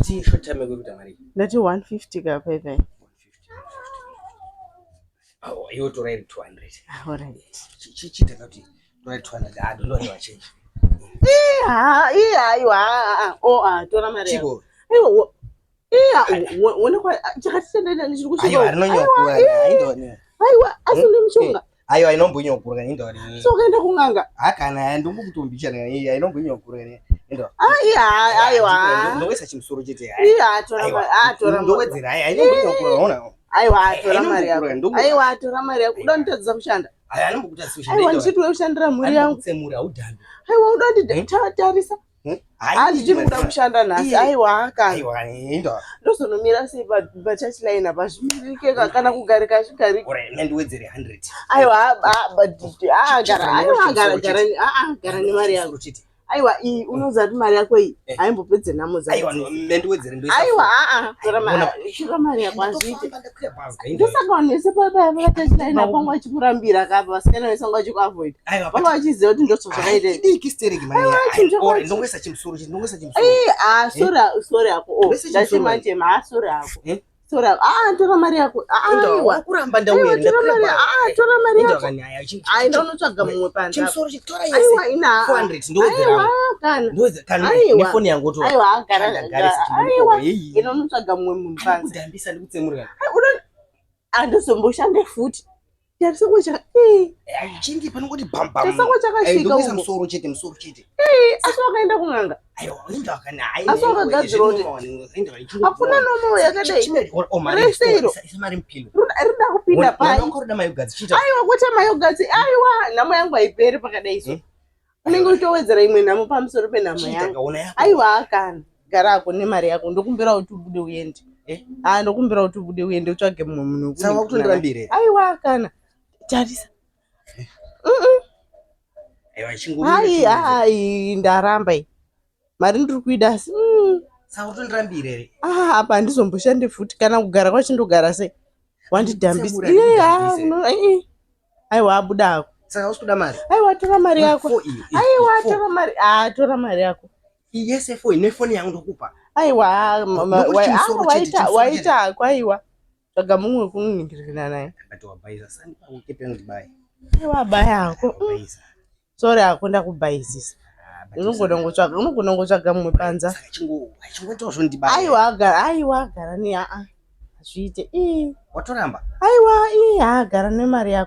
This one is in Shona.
Kuti short time ago kuita mari. Ndati 150 kapera. 150. Oh, you to write 200. All right. Chichita kuti write 200. I don't know what change. Aiwa. Tora mari yako. Aiwa. Wona kwa chakatendera ndiri kushuka. Aiwa, rinonyokura. Aindone. Aiwa, asule mishonga. Aiwa, inombonyokura indore. So kaenda kunganga. Akana ndikukutumbisha ne, inombonyokura ne. Ndo. Aiwa. Ndowesa chimusoro chete. Tora ndowedzera. Inombonyokura unaona. Aiwa, tora mari yako. Aiwa, tora mari yako. Udanditadza kushanda. Anombokutadzisa kushanda. Aiwa, nditwe kushandira mhuri yangu. Kutsemura udhambi. Aiwa, udanditatarisa. Handiti kuda kushanda nhasi. Aiwa, kana. Aiwa, ndo. Ndozonomira sei pachurch line apa zvimirike kana kugarika zvigarika. Ore, ndiwedzere 100. Aiwa, gara nemari yako. Aiwa, unoziva kuti mari yako iyi haimbopedze nhamo dzako. Aiwa, ndiwedzere ndo. Aiwa, tora mari yako hazviite. Ndosaka nese pachurch line apa vanga vachikurambira kapa vasikana vese vanga vachikuavoid. Vanga vachiziva kuti ndosvo zvakaita. Idiki stereki mari. Ore, ndongesa chimusoro chete, ndongesa chimusoro. Sori yako. Ndachimanje sori yako. Tora mari yako. Aiwa, kuramba ndauya. Tora mari yako. Ndinotsvaga mumwe panza. Chimusoro chitora yese. Aiwa, ina 400 ndowedzera. Kana. Ndowedzera nefoni yangu to. Aiwa, gara. Aiwa, inotsvaga mumwe munhu panza. Kudhambisa ndikutsemura. Andozomboshange futi. Yarisako chaka. Chingi panongoti bamba. Yarisako chakasvika. Ndowesa musoro chete, musoro chete. Asi wakaenda kunganga. Aiwa, indakana. Asi wakagadzira kuti. Hakuna nomo yakadai. Reseiro. Isamari mpilo. Rida kupinda pai. Unokorida mayogadzi chita. Aiwa, kwete mayogadzi. Aiwa, nhamo yangu haiperi pakadai so. Unenge uchitowedzera imwe nhamo pamusoro penhamo yangu. Aiwa, kana. Garako nemari yako. Ndokumbira kuti ubude uende. Ndokumbira kuti ubude uende utsvage mumwe munhu. Saka kutondirambire. Aiwa, kana. Tarisa. Aiwa, chinguri. Ai, ndaramba iyi. Mari ndiri kuida asi. Saka kutondirambire. Apa handizomboshande futi kana kugara kwachindogara sei. Wandidhambisa. Aiwa, abuda ako. Saka usikuda mari. Aiwa, tora mari yako. Aiwa, tora mari. Tora mari yako. Yese foi nefoni yangu ndokupa. Aiwa, waita kwaiwa. Tsvaga mumwe kunoningirikana naye. Akatowabhayiza sani paukepe ndibaye. Aiwa, baya ako. Sori ako ndakubhayizisa. Unogona ngotsvaga mumwe panza. Saka chingoitawo zvondibaye. Aiwa, gara ni hazviite. Watoramba. Aiwa, gara nemari yako.